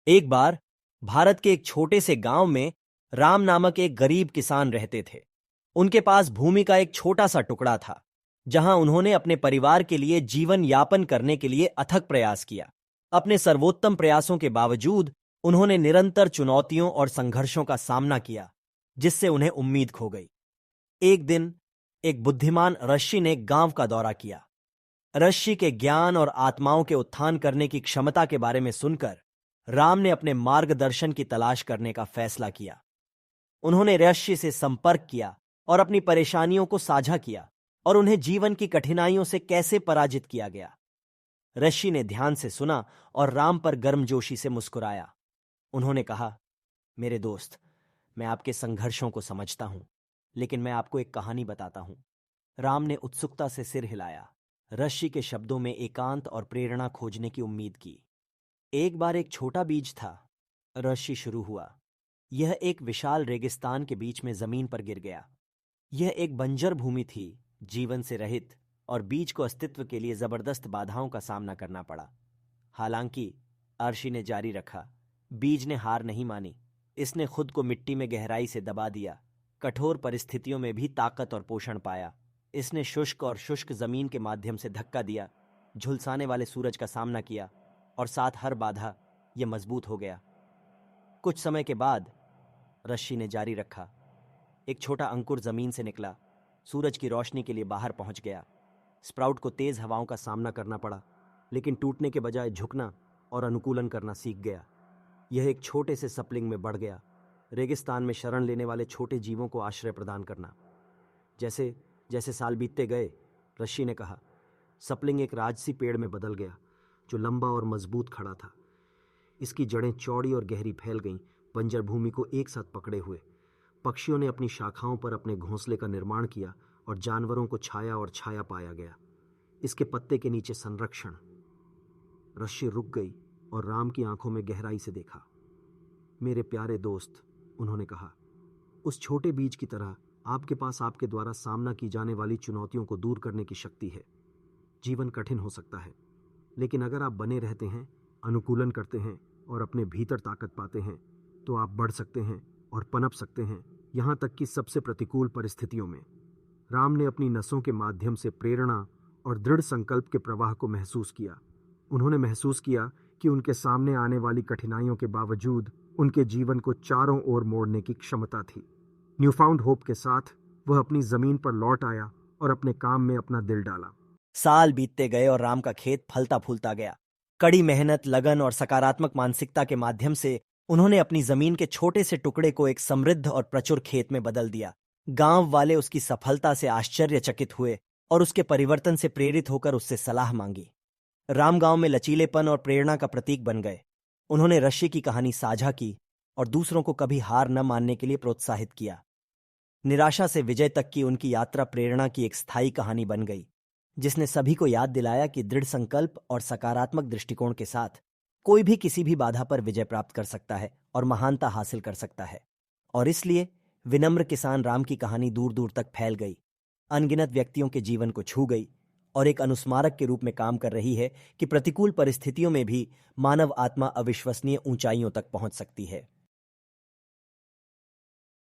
एक बार भारत के एक छोटे से गांव में राम नामक एक गरीब किसान रहते थे। उनके पास भूमि का एक छोटा सा टुकड़ा था, जहां उन्होंने अपने परिवार के लिए जीवन यापन करने के लिए अथक प्रयास किया। अपने सर्वोत्तम प्रयासों के बावजूद उन्होंने निरंतर चुनौतियों और संघर्षों का सामना किया, जिससे उन्हें उम्मीद खो गई। एक दिन एक बुद्धिमान ऋषि ने गांव का दौरा किया। ऋषि के ज्ञान और आत्माओं के उत्थान करने की क्षमता के बारे में सुनकर राम ने अपने मार्गदर्शन की तलाश करने का फैसला किया। उन्होंने ऋषि से संपर्क किया और अपनी परेशानियों को साझा किया और उन्हें जीवन की कठिनाइयों से कैसे पराजित किया गया। ऋषि ने ध्यान से सुना और राम पर गर्मजोशी से मुस्कुराया। उन्होंने कहा, मेरे दोस्त, मैं आपके संघर्षों को समझता हूं, लेकिन मैं आपको एक कहानी बताता हूं। राम ने उत्सुकता से सिर हिलाया। ऋषि के शब्दों में एकांत और प्रेरणा खोजने की उम्मीद की। एक बार एक छोटा बीज था, ऋषि शुरू हुआ। यह एक विशाल रेगिस्तान के बीच में जमीन पर गिर गया। यह एक बंजर भूमि थी, जीवन से रहित, और बीज को अस्तित्व के लिए जबरदस्त बाधाओं का सामना करना पड़ा। हालांकि ऋषि ने जारी रखा। बीज ने हार नहीं मानी। इसने खुद को मिट्टी में गहराई से दबा दिया। कठोर परिस्थितियों में भी ताकत और पोषण पाया। इसने शुष्क और शुष्क जमीन के माध्यम से धक्का दिया, झुलसाने वाले सूरज का सामना किया, और साथ हर बाधा यह मजबूत हो गया। कुछ समय के बाद ऋषि ने जारी रखा। एक छोटा अंकुर जमीन से निकला, सूरज की रोशनी के लिए बाहर पहुंच गया। स्प्राउट को तेज हवाओं का सामना करना पड़ा, लेकिन टूटने के बजाय झुकना और अनुकूलन करना सीख गया। यह एक छोटे से सपलिंग में बढ़ गया, रेगिस्तान में शरण लेने वाले छोटे जीवों को आश्रय प्रदान करना। जैसे जैसे साल बीतते गए, ऋषि ने कहा, सपलिंग एक राजसी पेड़ में बदल गया, जो लंबा और मजबूत खड़ा था। इसकी जड़ें चौड़ी और गहरी फैल गईं, बंजर भूमि को एक साथ पकड़े हुए। पक्षियों ने अपनी शाखाओं पर अपने घोंसले का निर्माण किया और जानवरों को छाया और छाया पाया गया। इसके पत्ते के नीचे संरक्षण। ऋषि रुक गई और राम की आंखों में गहराई से देखा। मेरे प्यारे दोस्त, उन्होंने कहा, उस छोटे बीज की तरह आपके पास आपके द्वारा सामना की जाने वाली चुनौतियों को दूर करने की शक्ति है। जीवन कठिन हो सकता है, लेकिन अगर आप बने रहते हैं, अनुकूलन करते हैं और अपने भीतर ताकत पाते हैं, तो आप बढ़ सकते हैं और पनप सकते हैं, यहाँ तक कि सबसे प्रतिकूल परिस्थितियों में। राम ने अपनी नसों के माध्यम से प्रेरणा और दृढ़ संकल्प के प्रवाह को महसूस किया। उन्होंने महसूस किया कि उनके सामने आने वाली कठिनाइयों के बावजूद उनके जीवन को चारों ओर मोड़ने की क्षमता थी। न्यूफाउंड होप के साथ वह अपनी जमीन पर लौट आया और अपने काम में अपना दिल डाला। साल बीतते गए और राम का खेत फलता फूलता गया। कड़ी मेहनत, लगन और सकारात्मक मानसिकता के माध्यम से उन्होंने अपनी जमीन के छोटे से टुकड़े को एक समृद्ध और प्रचुर खेत में बदल दिया। गांव वाले उसकी सफलता से आश्चर्यचकित हुए और उसके परिवर्तन से प्रेरित होकर उससे सलाह मांगी। राम गांव में लचीलेपन और प्रेरणा का प्रतीक बन गए। उन्होंने ऋषि की कहानी साझा की और दूसरों को कभी हार न मानने के लिए प्रोत्साहित किया। निराशा से विजय तक की उनकी यात्रा प्रेरणा की एक स्थायी कहानी बन गई, जिसने सभी को याद दिलाया कि दृढ़ संकल्प और सकारात्मक दृष्टिकोण के साथ कोई भी किसी भी बाधा पर विजय प्राप्त कर सकता है और महानता हासिल कर सकता है। और इसलिए विनम्र किसान राम की कहानी दूर दूर तक फैल गई, अनगिनत व्यक्तियों के जीवन को छू गई और एक अनुस्मारक के रूप में काम कर रही है कि प्रतिकूल परिस्थितियों में भी मानव आत्मा अविश्वसनीय ऊंचाइयों तक पहुंच सकती है।